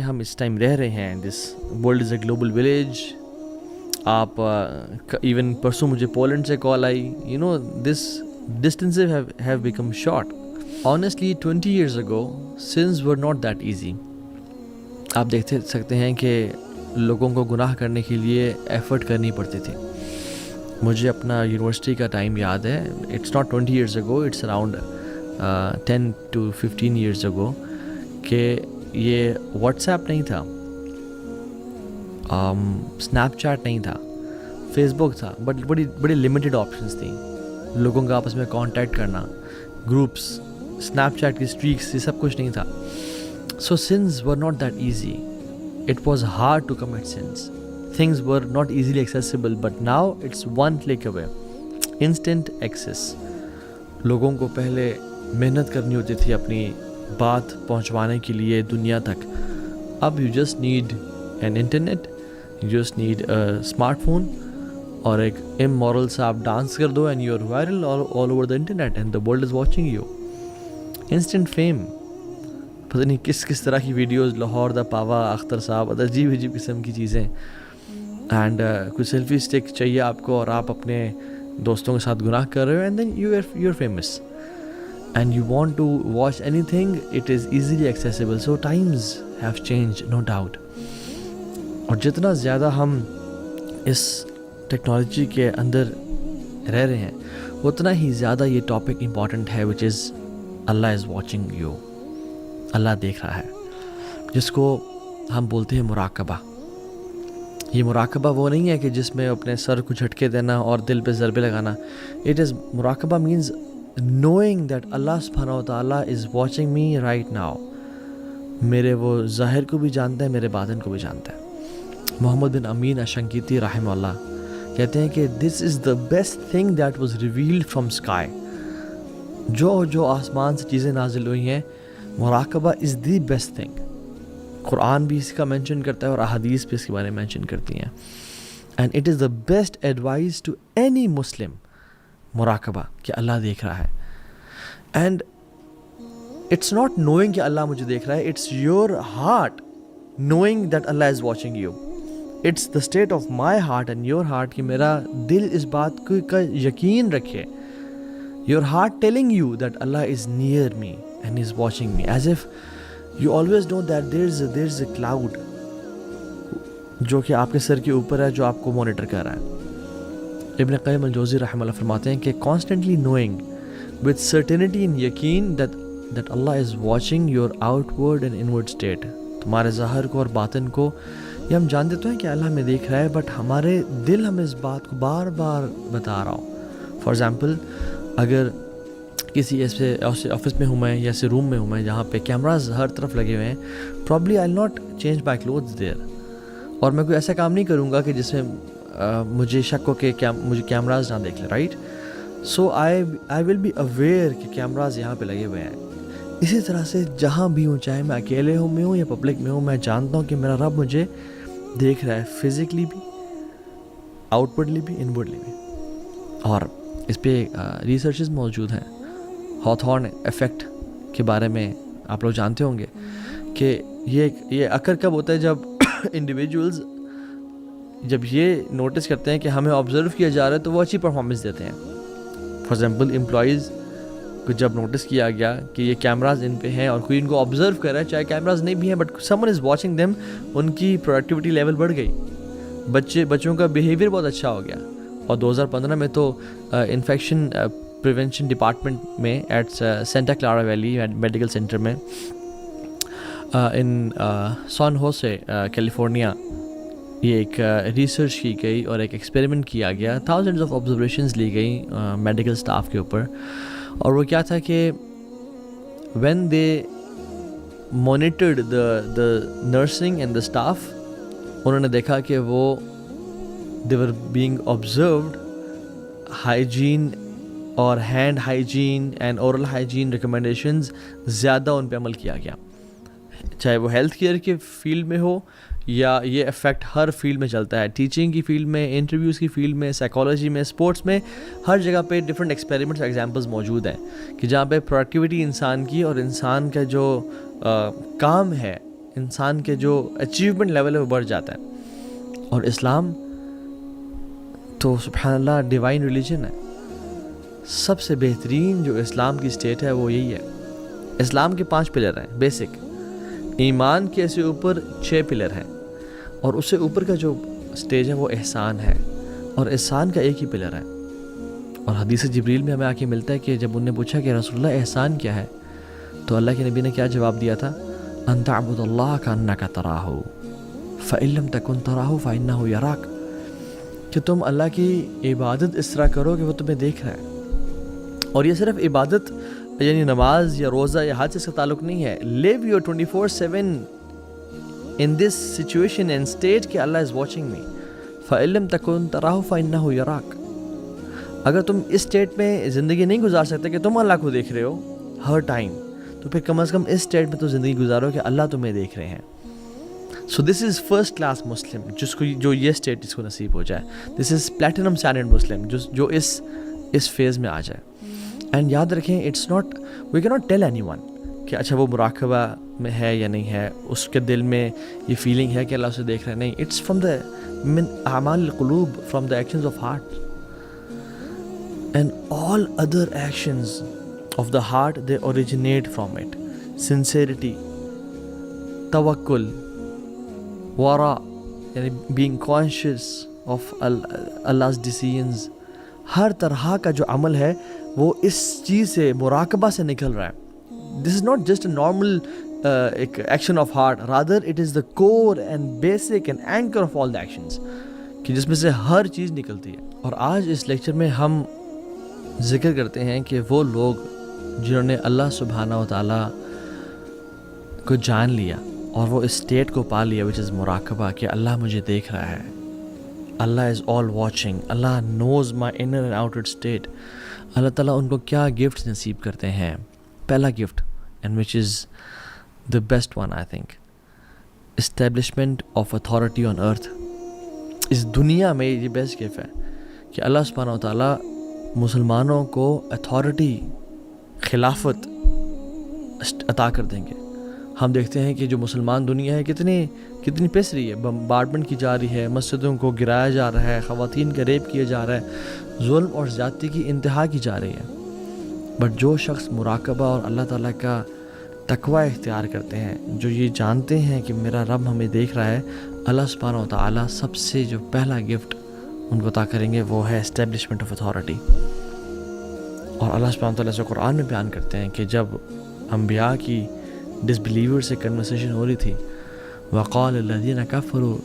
ہم اس ٹائم رہ رہے ہیں, this world is a global village. آپ ایون پرسوں مجھے پولینڈ سے کال آئی. You know this distances have become short. Honestly 20 years ago sins were not that easy. آپ دیکھ سکتے ہیں کہ لوگوں کو گناہ کرنے کے لیے ایفرٹ کرنی پڑتی تھی. مجھے اپنا یونیورسٹی کا ٹائم یاد ہے. It's not 20 years ago, it's around 10 to 15 years ago کہ یہ واٹس ایپ نہیں تھا, اسنیپ چیٹ نہیں تھا, فیس بک تھا, بٹ بڑی لمیٹڈ آپشنس تھیں لوگوں کا آپس میں کانٹیکٹ کرنا, گروپس, اسنیپ چیٹ کی اسٹریکس, یہ سب کچھ نہیں تھا. So sins were not that easy. It was hard to commit sins. Things were not easily accessible, but now it's one click away, instant access. لوگوں کو پہلے محنت کرنی ہوتی تھی اپنی بات پہنچوانے کے لیے دنیا تک. اب you just need an internet, you just need a smartphone, اور ایک امورل سا آپ ڈانس کر دو and you are viral all over the internet and the world is watching you. Instant fame, پتہ نہیں کس طرح کی ویڈیوز, لاہور دا پاوا, اختر صاحب, عجیب قسم کی چیزیں. اینڈ کچھ سیلفی اسٹک چاہیے آپ کو, اور آپ اپنے دوستوں کے ساتھ گناہ کر رہے ہو, and then you are famous and you want to watch anything, it is easily accessible. So times have changed, no doubt. اور جتنا زیادہ ہم اس ٹیکنالوجی کے اندر رہ رہے ہیں اتنا ہی زیادہ یہ ٹاپک امپورٹنٹ ہے, which is Allah is watching you. اللہ دیکھ رہا ہے, جس کو ہم بولتے ہیں مراقبہ. یہ مراقبہ وہ نہیں ہے کہ جس میں اپنے سر کو جھٹکے دینا اور دل پہ ضربے لگانا. مراقبہ means knowing that Allah subhanahu wa ta'ala is watching me right now. میرے وہ ظاہر کو بھی جانتا ہے, میرے باطن کو بھی جانتا ہے. محمد بن امین اشنقیطی رحمہ اللہ کہتے ہیں کہ this is the best thing that was revealed from sky. جو آسمان سے چیزیں نازل ہوئی ہیں, مراقبہ is the best thing. قرآن بھی اس کا مینشن کرتا ہے اور احادیث بھی اس کے بارے میں مینشن کرتی ہیں. And it is the best advice to any Muslim. مراقبہ کہ اللہ دیکھ رہا ہے. اینڈ اٹس ناٹ نوئنگ کہ اللہ مجھے دیکھ رہا ہے, it's your heart knowing that Allah is watching you. It's the state of my heart and your heart کہ میرا دل اس بات کا یقین رکھے. Your heart telling you that Allah is near me and is watching me, as if you always know that there is a cloud جو کہ آپ کے سر کے اوپر ہے, جو آپ کو مانیٹر کر رہا ہے. ابن قیم الجوزی رحمہ اللہ فرماتے ہیں کہ constantly knowing with certainty and یقین that Allah is watching your outward and inward state. تمہارے ظاہر کو اور باطن کو یہ ہم جانتے تو ہیں کہ اللہ ہمیں دیکھ رہا ہے, بٹ ہمارے دل ہمیں اس بات کو بار بار بتا رہا ہو. فار ایگزامپل, اگر کسی ایسے آفس میں ہوں میں یا ایسے روم میں ہوں میں جہاں پہ کیمراز ہر طرف لگے ہوئے ہیں, probably I'll not change my clothes there. اور میں کوئی ایسا کام نہیں کروں گا کہ جس میں مجھے شک ہو کہ مجھے کیمراز نہ دیکھ لیں, right. So I will be aware کہ کیمراز یہاں پہ لگے ہوئے ہیں. اسی طرح سے جہاں بھی ہوں, چاہے میں اکیلے میں ہوں یا پبلک میں ہوں, میں جانتا ہوں کہ میرا رب مجھے دیکھ رہا ہے, فزیکلی بھی, آؤٹ ورڈلی بھی, ان ورڈلی بھی. اور اس پہ ریسرچز موجود ہیں. ہاتھورن ایفیکٹ کے بارے میں آپ لوگ جانتے ہوں گے کہ یہ اکر کب ہوتا ہے, جب انڈیویجولز جب یہ نوٹس کرتے ہیں کہ ہمیں آبزرو کیا جا رہا ہے تو وہ اچھی پرفارمنس دیتے ہیں. فار ایگزامپل, امپلائیز کو جب نوٹس کیا گیا کہ یہ کیمراز ان پہ ہیں اور کوئی ان کو آبزرو کر رہا ہے, چاہے کیمراز نہیں بھی ہیں but someone is watching them, ان کی پروڈکٹیوٹی لیول بڑھ گئی, بچوں کا بیہیویئر بہت اچھا ہو گیا. اور 2015 میں تو انفیکشن پریونشن ڈپارٹمنٹ میں at Santa Clara Valley Medical Center میں ان سان ہوسے کیلیفورنیا یہ ایک ریسرچ کی گئی اور ایک ایکسپیریمنٹ کیا گیا. تھاؤزنڈز آف آبزرویشنز لی گئی میڈیکل اسٹاف کے اوپر, اور وہ کیا تھا کہ when they monitored the nursing and the staff, انہوں نے دیکھا کہ وہ دے ور بینگ آبزروڈ ہائیجین اور hand hygiene and oral hygiene recommendations زیادہ ان پہ عمل کیا گیا, چاہے وہ ہیلتھ کیئر کے فیلڈ میں ہو یا یہ افیکٹ ہر فیلڈ میں چلتا ہے. ٹیچنگ کی فیلڈ میں, انٹرویوز کی فیلڈ میں, سائیکالوجی میں, اسپورٹس میں, ہر جگہ پہ ڈفرینٹ ایکسپیریمنٹس ایگزامپلس موجود ہیں کہ جہاں پہ پروڈکٹیوٹی انسان کی اور انسان کا جو کام ہے انسان کے جو اچیومنٹ لیول ہے وہ بڑھ جاتا ہے. اور اسلام تو سبحان اللہ ڈیوائن ریلیجن ہے. سب سے بہترین جو اسلام کی اسٹیٹ ہے وہ یہی ہے. اسلام کے 5 پلر ہیں بیسک. ایمان کے سے اوپر 6 پلر ہیں, اور اس سے اوپر کا جو اسٹیج ہے وہ احسان ہے, اور احسان کا ایک ہی پلر ہے. اور حدیث جبریل میں ہمیں آ کے ملتا ہے کہ جب انہوں نے پوچھا کہ رسول اللہ احسان کیا ہے, تو اللہ کے نبی نے کیا جواب دیا تھا؟ ان تعبد اللہ کانک تراہ فإن لم تکن تراہ فإنہ یراک, کہ تم اللہ کی عبادت اس طرح کرو کہ وہ تمہیں دیکھ رہا ہے. اور یہ صرف عبادت یعنی نماز یا روزہ یا حج سے اس کا تعلق نہیں ہے. live your 24/7 in this situation and state کہ اللہ is watching me. فإن لم تکن تراہ فإنہ یراک. اگر تم اس اسٹیٹ میں زندگی نہیں گزار سکتے کہ تم اللہ کو دیکھ رہے ہو ہر ٹائم, تو پھر کم از کم اس اسٹیٹ میں تو زندگی گزارو کہ اللہ تمہیں دیکھ رہے ہیں. سو دس از فرسٹ کلاس مسلم, جس کو جو یہ اسٹیٹ اس کو نصیب ہو جائے. دس از پلیٹینم اسٹینڈرڈ مسلم, جو اس فیز میں آ جائے. اینڈ یاد رکھیں, it's not, we can not tell anyone کہ اچھا وہ مراقبہ میں ہے یا نہیں ہے, اس کے دل میں یہ فیلنگ ہے کہ اللہ اسے دیکھ رہے ہیں. نہیں, اٹس فرام دا من اعمال القلوب, from the actions of heart. And all other actions of the heart, they originate from it. Sincerity, tawakkul, wara, yani being conscious of Allah's decisions. ہر طرح کا جو عمل ہے وہ اس چیز سے, مراقبہ سے نکل رہا ہے. This is not just a normal action of heart, rather it is the core and basic and anchor of all the actions, کہ جس میں سے ہر چیز نکلتی ہے. اور آج اس لیکچر میں ہم ذکر کرتے ہیں کہ وہ لوگ جنہوں نے اللہ سبحانہ و تعالیٰ کو جان لیا اور وہ اس اسٹیٹ کو پا لیا, وچ از مراقبہ, کہ اللہ مجھے دیکھ رہا ہے, Allah is all watching, Allah knows my inner and outer state. Allah تعالیٰ ان کو کیا گفٹس نصیب کرتے ہیں. پہلا gift, and which is the best one I think, establishment of authority on earth. اس دنیا میں یہ بیسٹ گفٹ ہے کہ اللہ سبحانہ و تعالیٰ مسلمانوں کو اتھارٹی, خلافت عطا کر دیں گے. ہم دیکھتے ہیں کہ جو مسلمان دنیا ہے کتنی پس رہی ہے, بمبارڈمنٹ کی جا رہی ہے, مسجدوں کو گرایا جا رہا ہے, خواتین کا ریپ کیا جا رہا ہے, ظلم اور زیادتی کی انتہا کی جا رہی ہے. بٹ جو شخص مراقبہ اور اللہ تعالیٰ کا تقوی اختیار کرتے ہیں, جو یہ جانتے ہیں کہ میرا رب ہمیں دیکھ رہا ہے, اللہ سبحانہ و تعالیٰ سب سے جو پہلا گفٹ ان کو عطا کریں گے وہ ہے اسٹیبلشمنٹ آف اتھارٹی. اور اللہ سبحانہ وتعالیٰ سے قرآن میں بیان کرتے ہیں کہ جب انبیاء کی ڈس بلیور سے کنورسیشن ہو رہی تھی, وقال الذین کفروا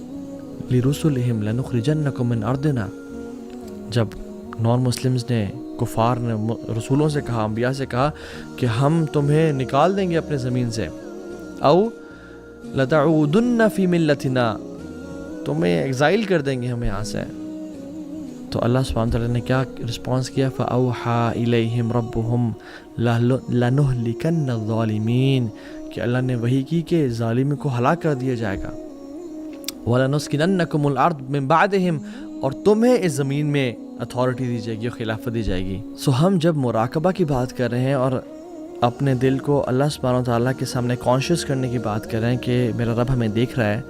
لرسلہم لنخرجنکم من ارضنا, جب نان مسلمز نے, کفار نے رسولوں سے کہا, انبیاء سے کہا کہ ہم تمہیں نکال دیں گے اپنے زمین سے, او لتعودن فی ملتنا, تمہیں ایگزائل کر دیں گے ہم یہاں سے. تو اللہ سبحانہ وتعالیٰ نے کیا رسپانس کیا؟ فَأَوْحَى إِلَيْهِمْ رَبُّهُمْ لَنُهْلِكَنَّ الظَّالِمِينَ, کہ اللہ نے وحی کی کہ ظالم کو ہلاک کر دیا جائے گا. وَلَنُسْكِنَنَّكُمُ الْأَرْضَ مِن بَعْدِهِمْ, اور تمہیں اس زمین میں اتھارٹی دی جائے گی, خلافت دی جائے گی. سو ہم جب مراقبہ کی بات کر رہے ہیں اور اپنے دل کو اللہ سبحانہ وتعالیٰ کے سامنے کانشیس کرنے کی بات کر رہے ہیں کہ میرا رب ہمیں دیکھ رہا ہے,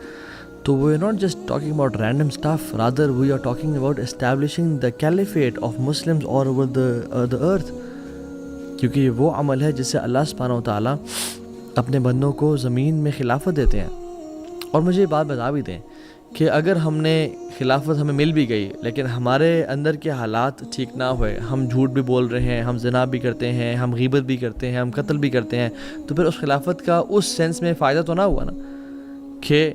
تو we are not just talking about random stuff, rather we are talking about establishing the caliphate of Muslims all over the earth. کیونکہ یہ وہ عمل ہے جس سے اللہ سبحانہ و تعالیٰ اپنے بندوں کو زمین میں خلافت دیتے ہیں. اور مجھے یہ بات بتا بھی دیں کہ اگر ہم نے خلافت ہمیں مل بھی گئی لیکن ہمارے اندر کے حالات ٹھیک نہ ہوئے, ہم جھوٹ بھی بول رہے ہیں, ہم زنا بھی کرتے ہیں, ہم غیبت بھی کرتے ہیں, ہم قتل بھی کرتے ہیں, تو پھر اس خلافت کا اس سینس میں فائدہ تو نہ ہوا نا, کہ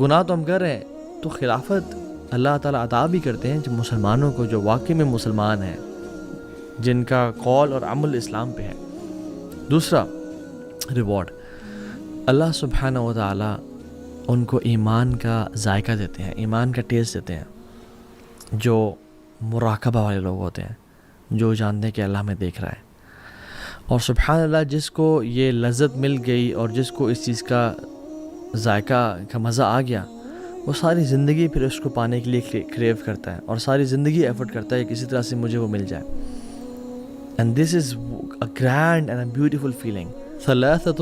گناہ تو ہم کر رہے ہیں. تو خلافت اللہ تعالیٰ عطا بھی کرتے ہیں جب مسلمانوں کو, جو واقعی میں مسلمان ہیں, جن کا قول اور عمل اسلام پہ ہے. دوسرا ریوارڈ, اللہ سبحانہ و تعالیٰ ان کو ایمان کا ذائقہ دیتے ہیں, ایمان کا ٹیسٹ دیتے ہیں, جو مراقبہ والے لوگ ہوتے ہیں, جو جانتے ہیں کہ اللہ ہمیں دیکھ رہا ہے. اور سبحان اللہ, جس کو یہ لذت مل گئی اور جس کو اس چیز کا ذائقہ کا مزہ آ گیا, وہ ساری زندگی پھر اس کو پانے کے لیے کریو کرتا ہے, اور ساری زندگی ایفرٹ کرتا ہے کہ کسی طرح سے مجھے وہ مل جائے. And this is a grand and a beautiful feeling. ثلاثۃ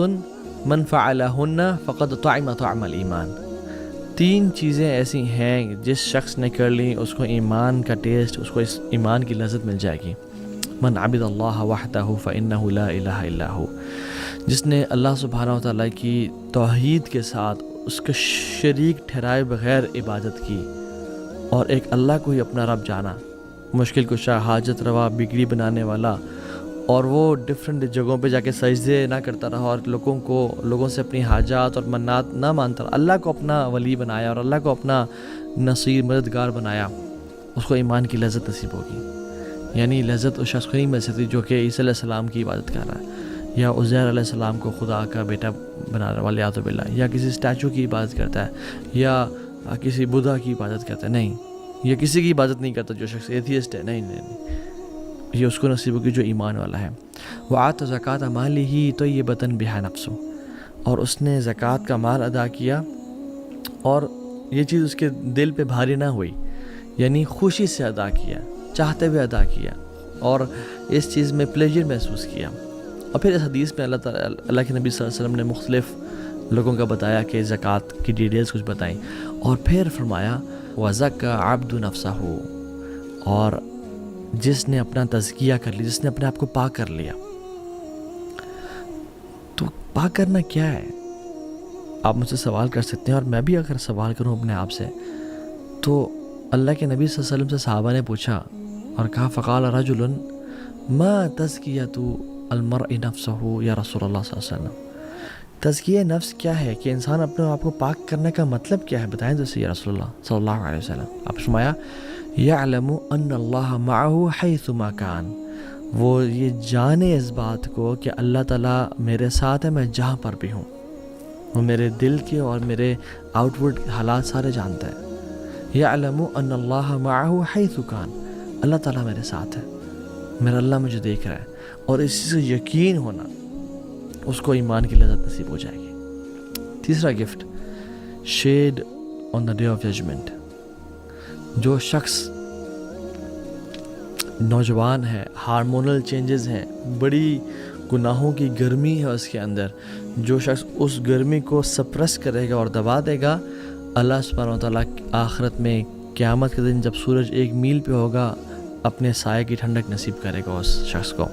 من فعلہن فقد طعم طعم الایمان. 3 چیزیں ایسی ہیں جس شخص نے کر لی اس کو ایمان کا ٹیسٹ، اس کو اس ایمان کی لذت مل جائے گی. من عبد اللہ وحدہ فإنہ لا الہ الا ہو. جس نے اللہ سبحانہ وتعالیٰ کی توحید کے ساتھ اس کا شریک ٹھہرائے بغیر عبادت کی اور ایک اللہ کو ہی اپنا رب جانا، مشکل کشا، حاجت روا، بگڑی بنانے والا، اور وہ ڈفرینٹ جگہوں پہ جا کے سجدے نہ کرتا رہا اور لوگوں سے اپنی حاجات اور منات نہ مانتا رہا، اللہ کو اپنا ولی بنایا اور اللہ کو اپنا نصیر مددگار بنایا، اس کو ایمان کی لذت نصیب ہوگی. یعنی لذت اس شخص کو نہیں مل سکتی جو کہ عیسی علیہ السلام کی عبادت کر رہا ہے، یا عزیر علیہ السلام کو خدا کا بیٹا بنا رہا والیاذ باللہ، یا کسی اسٹیچو کی عبادت کرتا ہے، یا کسی بدھا کی عبادت کرتا ہے. نہیں، یا کسی کی عبادت نہیں کرتا جو شخص ایتھیسٹ ہے. نہیں، یہ اس کو نصیب ہوگی جو ایمان والا ہے. وآت زکوٰۃ مالہ طیبۃ بہا نفسہ، اور اس نے زکوٰۃ کا مال ادا کیا اور یہ چیز اس کے دل پہ بھاری نہ ہوئی، یعنی خوشی سے ادا کیا، چاہتے ہوئے ادا کیا اور اس چیز میں پلیجر محسوس کیا. اور پھر اس حدیث میں اللہ کے نبی صلی اللہ علیہ وسلم نے مختلف لوگوں کا بتایا کہ زکوٰۃ کی ڈیٹیلز کچھ بتائیں، اور پھر فرمایا وَزَكَّى عَبْدُ نَفْسَهُ، اور جس نے اپنا تزکیہ کر لیا، جس نے اپنے آپ کو پاک کر لیا. تو پاک کرنا کیا ہے؟ آپ مجھ سے سوال کر سکتے ہیں، اور میں بھی اگر سوال کروں اپنے آپ سے تو اللہ کے نبی صلی اللہ علیہ وسلم سے صحابہ نے پوچھا اور کہا فقال رجل ما تزکیۃ المرء نفسہ یا رسول اللہ صلی اللہ علیہ وسلم. تزکیہ نفس کیا ہے کہ انسان اپنے آپ کو پاک کرنے کا مطلب کیا ہے؟ بتائیں تو یا رسول اللہ صلی اللہ علیہ وسلم. آپ فرمایا یعلم ان اللہ معہ حیث ما کان، وہ یہ جانے اس بات کو کہ اللہ تعالیٰ میرے ساتھ ہے، میں جہاں پر بھی ہوں. وہ میرے دل کے اور میرے آؤٹ ورڈ حالات سارے جانتا ہے. یعلم ان اللہ معہ حیث کان، اللہ تعالیٰ میرے ساتھ ہے، میرا اللہ مجھے دیکھ رہا ہے، اور اسی سے یقین ہونا اس کو ایمان کی لذت نصیب ہو جائے گی. تیسرا gift, shade on the day of judgement. جو شخص نوجوان ہے، ہارمونل چینجز ہیں، بڑی گناہوں کی گرمی ہے اس کے اندر، جو شخص اس گرمی کو سپریس کرے گا اور دبا دے گا، اللہ سبحانہ وتعالیٰ آخرت میں قیامت کے دن جب سورج 1 میل پہ ہوگا اپنے سائے کی ٹھنڈک نصیب کرے گا اس شخص کو.